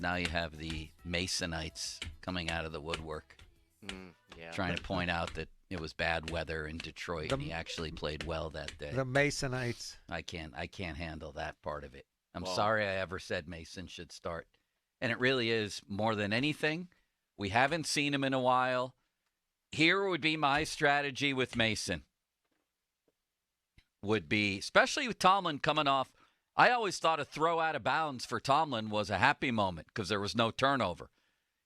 Now you have the Masonites coming out of the woodwork, trying to point out that it was bad weather in Detroit, and he actually played well that day. The Masonites. I can't handle that part of it. I'm sorry I ever said Mason should start. And it really is, more than anything, we haven't seen him in a while. Here would be my strategy with Mason. Would be, especially with Tomlin coming off. I always thought a throw out of bounds for Tomlin was a happy moment because there was no turnover.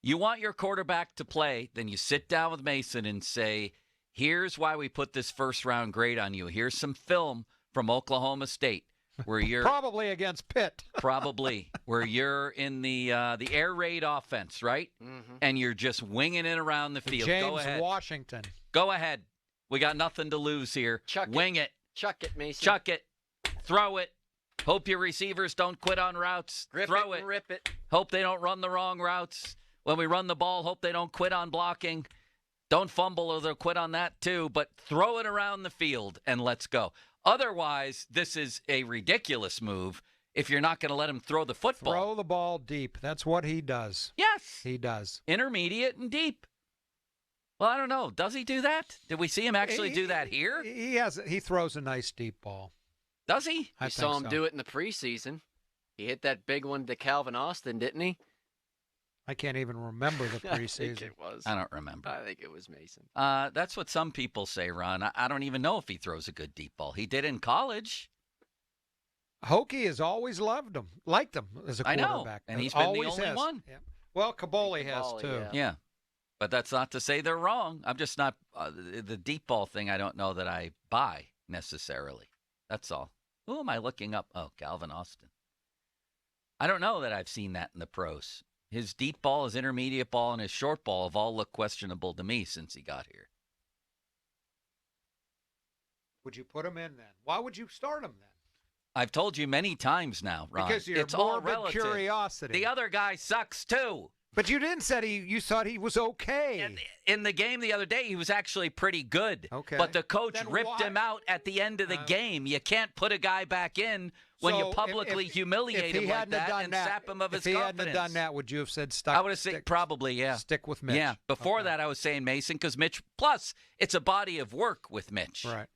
You want your quarterback to play, then you sit down with Mason and say, here's why we put this first-round grade on you. Here's some film from Oklahoma State where you're probably against Pitt. Probably where you're in the air raid offense, right? Mm-hmm. And you're just winging it around the field. James Go ahead. Washington. Go ahead. We got nothing to lose here. Wing it. Chuck it, Mason. Chuck it. Throw it. Hope your receivers don't quit on routes. Throw it. And rip it. Hope they don't run the wrong routes. When we run the ball, hope they don't quit on blocking. Don't fumble or they'll quit on that too. But throw it around the field and let's go. Otherwise, this is a ridiculous move if you're not going to let him throw the football. Throw the ball deep. That's what he does. Yes. He does. Intermediate and deep. Well, I don't know. Does he do that? Did we see him actually do that here? He throws a nice deep ball. Does he? I saw him do it in the preseason. He hit that big one to Calvin Austin, didn't he? I can't even remember the preseason. I think it was. I don't remember. I think it was Mason. That's what some people say, Ron. I don't even know if he throws a good deep ball. He did in college. Hokie has always liked him as a quarterback. I know, and he's been the only one. Yeah. Well, Caboli has too. Yeah, but that's not to say they're wrong. I'm just not the deep ball thing. I don't know that I buy necessarily. That's all. Who am I looking up? Oh, Calvin Austin. I don't know that I've seen that in the pros. His deep ball, his intermediate ball, and his short ball have all looked questionable to me since he got here. Would you put him in then? Why would you start him then? I've told you many times now, Ron. Because you're it's all morbid relative. curiosity. The other guy sucks too. But you didn't say you thought he was okay. In the game the other day, he was actually pretty good. Okay. But the coach Then ripped him out at the end of the game. You can't put a guy back in when you publicly humiliate him like that and sap him of his confidence. If he hadn't done that, would you have said I would have said probably, yeah. Stick with Mitch. Yeah. Before that, I was saying Mason because Mitch, plus it's a body of work with Mitch. Right.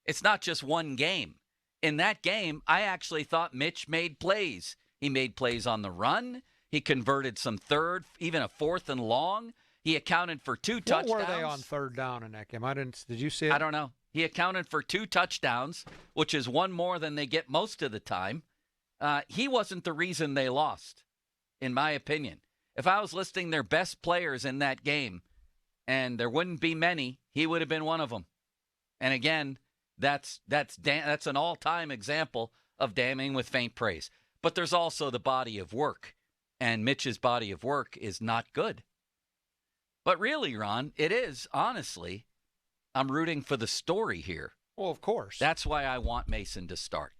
It's not just one game. In that game, I actually thought Mitch made plays. He made plays on the run. He converted some third, even a fourth and long. He accounted for 2 touchdowns. What were they on third down in that game? Did you see it? I don't know. He accounted for 2 touchdowns, which is one more than they get most of the time. He wasn't the reason they lost, in my opinion. If I was listing their best players in that game, and there wouldn't be many, he would have been one of them. And again, that's an all-time example of damning with faint praise. But there's also the body of work. And Mitch's body of work is not good. But really, Ron, it is, honestly, I'm rooting for the story here. Well, of course. That's why I want Mason to start.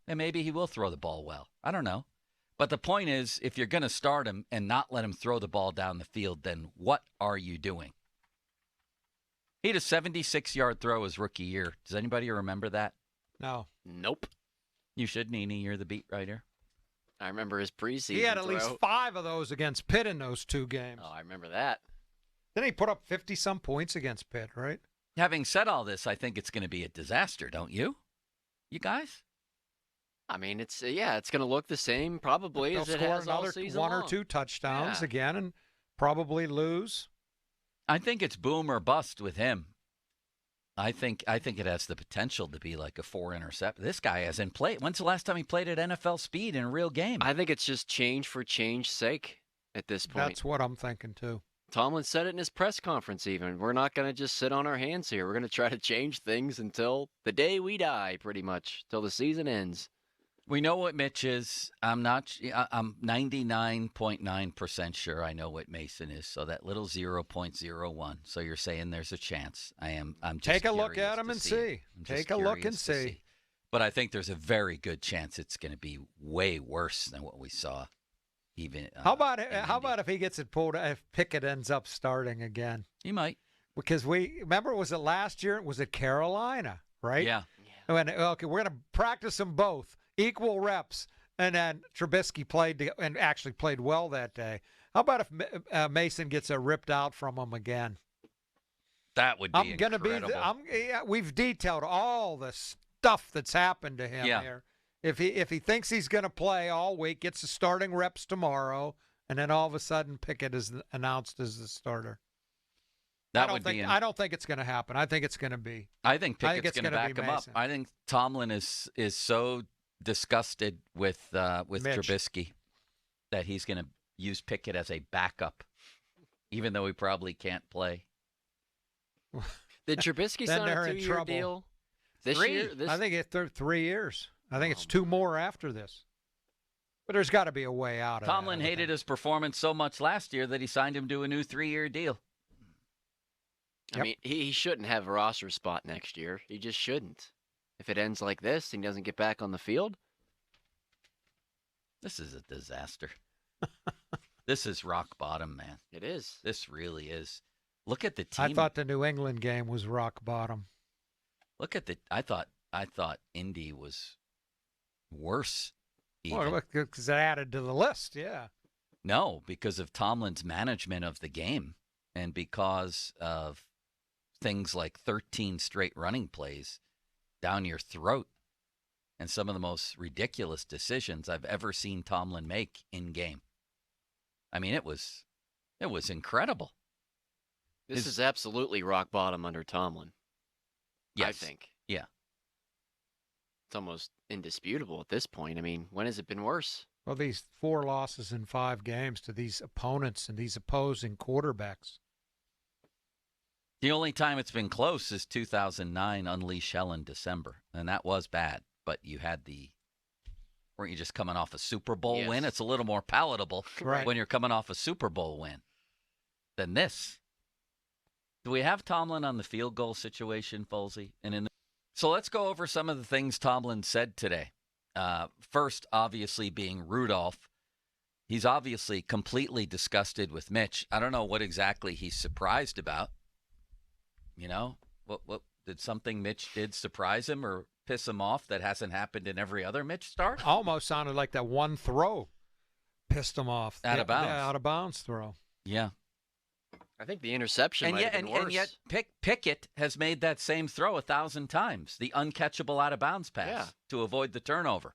And maybe he will throw the ball well. I don't know. But the point is, if you're going to start him and not let him throw the ball down the field, then what are you doing? He had a 76-yard throw his rookie year. Does anybody remember that? No. Nope. You should, Nene. You're the beat writer. I remember his preseason He had at throw. least 5 of those against Pitt in those 2 games. Oh, I remember that. Then he put up 50-some points against Pitt, right? Having said all this, I think it's going to be a disaster, don't you? You guys? I mean, it's going to look the same probably They'll as it score has all another season 1 long. or 2 touchdowns Yeah. again and probably lose. I think it's boom or bust with him. I think it has the potential to be like a 4 intercept. This guy hasn't played. When's the last time he played at NFL speed in a real game? I think it's just change for change's sake at this point. That's what I'm thinking, too. Tomlin said it in his press conference even. We're not going to just sit on our hands here. We're going to try to change things until the day we die, pretty much, till the season ends. We know what Mitch is. I'm 99.9% sure I know what Mason is. So that little 0.01. So you're saying there's a chance. I'm just Take a look curious at him to and see. see. Take a look and Curious to see. But I think there's a very good chance it's going to be way worse than what we saw. Even How about if he gets it pulled? If Pickett ends up starting again, he might. Because remember, was it last year? Was it Carolina? Right? Yeah. Okay, we're going to practice them both, equal reps, And then Trubisky and actually played well that day. How about if Mason gets ripped out from him again? That would be incredible. We've detailed all the stuff that's happened to him here. If he thinks he's going to play all week, gets the starting reps tomorrow, and then all of a sudden Pickett is announced as the starter. I don't think it's going to happen. I think it's going to be. I think Pickett's going to back him up. I think Tomlin is so disgusted with Trubisky that he's going to use Pickett as a backup, even though he probably can't play. Did Trubisky sign a 2-year deal this year? I think it's 3 years. I think it's 2 more after this. But there's got to be a way out of it. Tomlin hated his performance so much last year that he signed him to a new 3-year deal. I mean, he shouldn't have a roster spot next year. He just shouldn't. If it ends like this and he doesn't get back on the field. This is a disaster. This is rock bottom, man. It is. This really is. Look at the team. I thought the New England game was rock bottom. Look at I thought Indy was worse. Even. Well, because it added to the list, yeah. No, because of Tomlin's management of the game and because of things like 13 straight running plays down your throat and some of the most ridiculous decisions I've ever seen Tomlin make in game. I mean, it was incredible. This is absolutely rock bottom under Tomlin. Yes. I think. Yeah. It's almost indisputable at this point. I mean, when has it been worse? Well, these 4 losses in 5 games to these opponents and these opposing quarterbacks. The only time it's been close is 2009 Unleash Hell in December, and that was bad. But you had weren't you just coming off a Super Bowl win? It's a little more palatable when you're coming off a Super Bowl win than this. Do we have Tomlin on the field goal situation, Folsey? So let's go over some of the things Tomlin said today. First, obviously, being Rudolph. He's obviously completely disgusted with Mitch. I don't know what exactly he's surprised about. You know, what did something Mitch did surprise him or piss him off that hasn't happened in every other Mitch start? Almost sounded like that one throw pissed him off. Out of bounds. Yeah, out of bounds throw. Yeah. I think the interception might have been worse. And yet Pickett has made that same throw 1,000 times, the uncatchable out-of-bounds pass to avoid the turnover.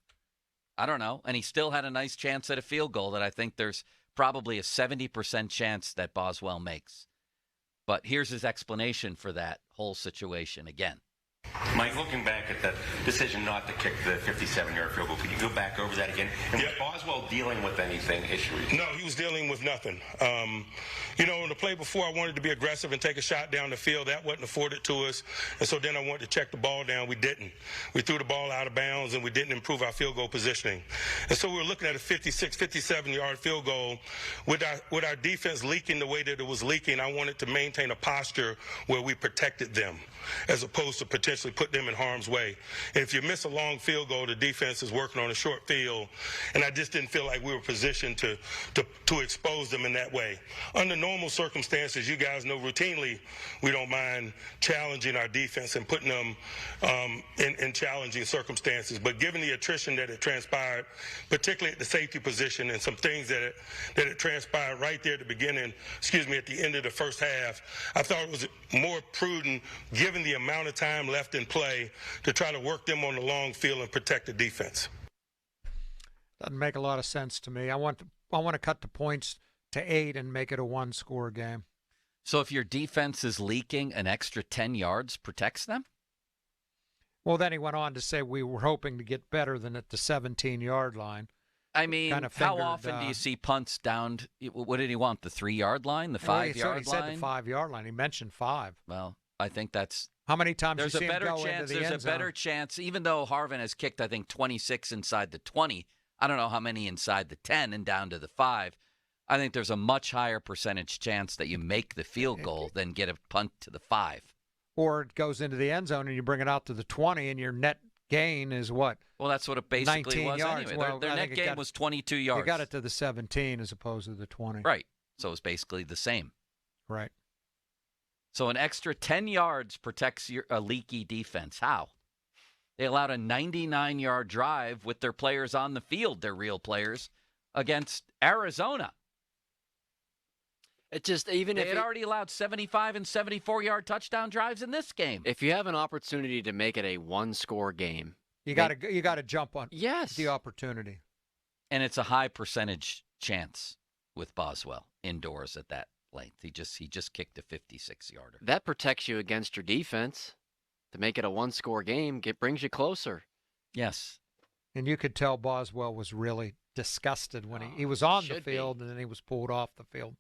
I don't know. And he still had a nice chance at a field goal that I think there's probably a 70% chance that Boswell makes. But here's his explanation for that whole situation again. Mike, looking back at the decision not to kick the 57-yard field goal, could you go back over that again? And was Boswell dealing with anything issues? No, he was dealing with nothing. In the play before, I wanted to be aggressive and take a shot down the field. That wasn't afforded to us. And so then I wanted to check the ball down. We didn't. We threw the ball out of bounds, and we didn't improve our field goal positioning. And so we were looking at a 56, 57-yard field goal. With our defense leaking the way that it was leaking, I wanted to maintain a posture where we protected them as opposed to potentially put them in harm's way. And if you miss a long field goal, the defense is working on a short field, and I just didn't feel like we were positioned to expose them in that way. Under normal circumstances, you guys know routinely we don't mind challenging our defense and putting them in challenging circumstances. But given the attrition that it transpired, particularly at the safety position and some things that it transpired right there at the beginning, at the end of the first half, I thought it was more prudent, given the amount of time left in play, to try to work them on the long field and protect the defense. Doesn't make a lot of sense to me. I want to cut the points to 8 and make it a 1-score game. So if your defense is leaking, an extra 10 yards protects them? Well, then he went on to say we were hoping to get better than at the 17-yard line. I mean, how often do you see punts down? What did he want, the 3-yard line, the 5-yard line? He said the 5-yard line. He mentioned 5. Well, I think that's... How many times you see him go into the end zone? There's a better chance, even though Harvin has kicked, I think, 26 inside the 20. I don't know how many inside the 10 and down to the 5. I think there's a much higher percentage chance that you make the field goal than get a punt to the 5. Or it goes into the end zone and you bring it out to the 20 and your net gain is what? Well, that's what it basically was yards. Anyway. Well, their net gain was 22 yards. You got it to the 17 as opposed to the 20. Right. So it's basically the same. Right. So an extra 10 yards protects a leaky defense. How? They allowed a 99-yard drive with their players on the field, their real players, against Arizona. It just even they if had already allowed 75 and 74-yard touchdown drives in this game. If you have an opportunity to make it a one-score game, you got to jump on the opportunity. And it's a high percentage chance with Boswell indoors at that length. He just kicked a 56-yarder. That protects you against your defense. To make it a one-score game, it brings you closer. Yes. And you could tell Boswell was really disgusted when he was on the field and then he was pulled off the field.